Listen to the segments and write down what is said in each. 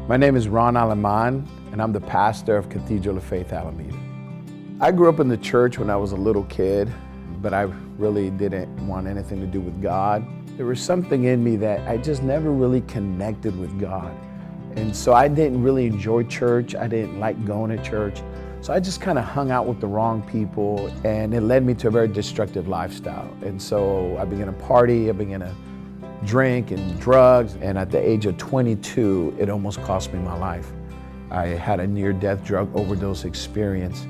My name is Ron Aleman, and I'm the pastor of Cathedral of Faith Alameda. I grew up in the church when I was a little kid, but I really didn't want anything to do with God. There was something in me that I just never really connected with God. And so I didn't really enjoy church. I didn't like going to church. So I just kind of hung out with the wrong people, and it led me to a very destructive lifestyle. And so I began to party, I began to drink and drugs, and at the age of 22, it almost cost me my life. I had a near-death drug overdose experience,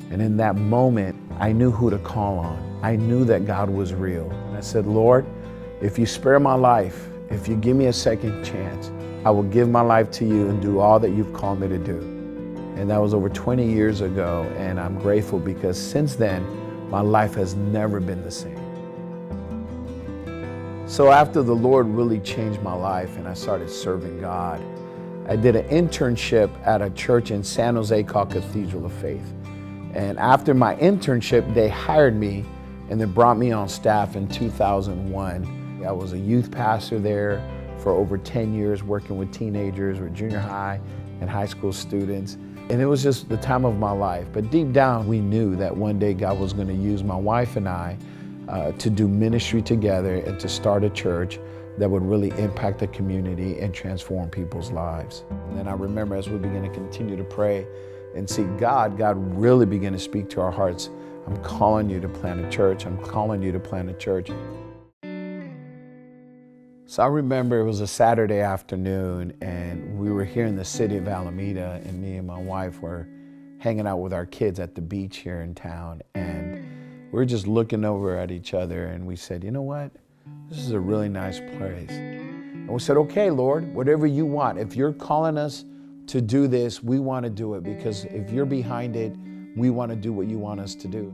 and in that moment, I knew who to call on. I knew that God was real. And I said, Lord, if you spare my life, if you give me a second chance, I will give my life to you and do all that you've called me to do. And that was over 20 years ago, and I'm grateful because since then, my life has never been the same. So after the Lord really changed my life and I started serving God, I did an internship at a church in San Jose called Cathedral of Faith. And after my internship, they hired me and they brought me on staff in 2001. I was a youth pastor there for over 10 years, working with teenagers, with junior high and high school students. And it was just the time of my life. But deep down, we knew that one day God was going to use my wife and I to do ministry together and to start a church that would really impact the community and transform people's lives. And then I remember as we began to continue to pray and see God really began to speak to our hearts. I'm calling you to plant a church. I'm calling you to plant a church. So I remember it was a Saturday afternoon and we were here in the city of Alameda, and me and my wife were hanging out with our kids at the beach here in town. And we were just looking over at each other and we said, you know what? This is a really nice place. And we said, okay, Lord, whatever you want. If you're calling us to do this, we want to do it, because if you're behind it, we want to do what you want us to do.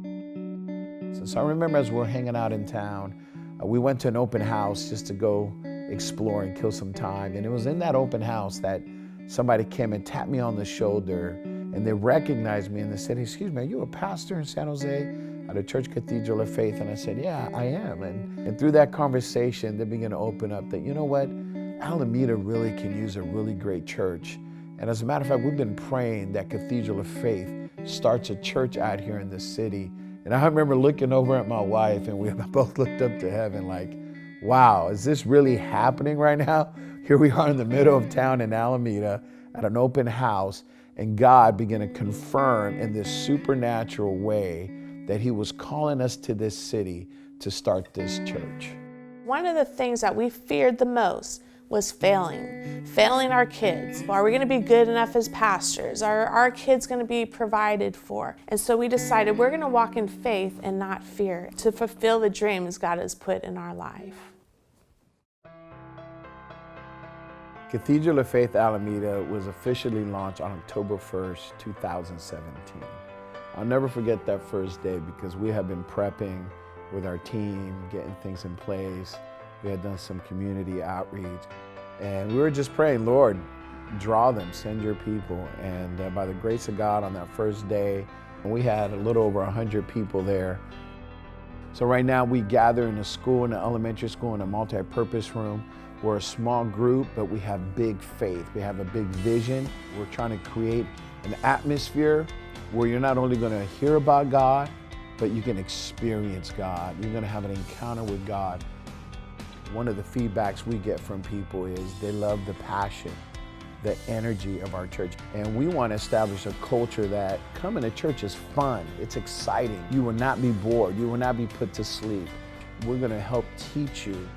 So I remember as we were hanging out in town, we went to an open house just to go explore and kill some time. And it was in that open house that somebody came and tapped me on the shoulder, and they recognized me and they said, excuse me, are you a pastor in San Jose at a church, Cathedral of Faith? And I said, yeah, I am. And through that conversation, they began to open up that, you know what, Alameda really can use a really great church. And as a matter of fact, we've been praying that Cathedral of Faith starts a church out here in the city. And I remember looking over at my wife, and we both looked up to heaven like, wow, is this really happening right now? Here we are in the middle of town in Alameda at an open house, and God began to confirm in this supernatural way that He was calling us to this city to start this church. One of the things that we feared the most was failing our kids. Are we going to be good enough as pastors? Are our kids going to be provided for? And so we decided we're going to walk in faith and not fear to fulfill the dreams God has put in our life. Cathedral of Faith Alameda was officially launched on October 1st, 2017. I'll never forget that first day because we have been prepping with our team, getting things in place. We had done some community outreach, and we were just praying, Lord, draw them, send your people. And by the grace of God, on that first day, we had a little over 100 people there. So right now we gather in a school, in an elementary school, in a multi-purpose room. We're a small group, but we have big faith. We have a big vision. We're trying to create an atmosphere where you're not only going to hear about God, but you can experience God. You're going to have an encounter with God. One of the feedbacks we get from people is they love the passion, the energy of our church. And we want to establish a culture that coming to church is fun, it's exciting. You will not be bored, you will not be put to sleep. We're going to help teach you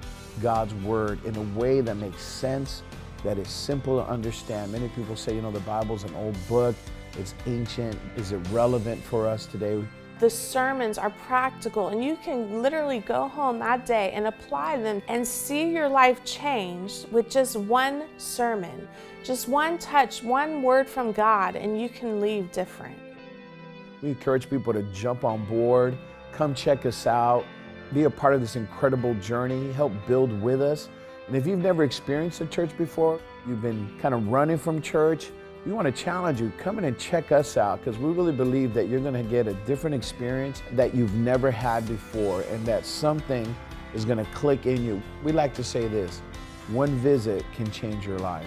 God's word in a way that makes sense, that is simple to understand. Many people say, you know, the Bible's an old book, it's ancient. Is it relevant for us today? The sermons are practical, and you can literally go home that day and apply them and see your life changed with just one sermon, just one touch, one word from God, and you can leave different. We encourage people to jump on board, come check us out, be a part of this incredible journey, help build with us. And if you've never experienced a church before, you've been kind of running from church, we want to challenge you, come in and check us out, because we really believe that you're going to get a different experience that you've never had before, and that something is going to click in you. We like to say this, one visit can change your life.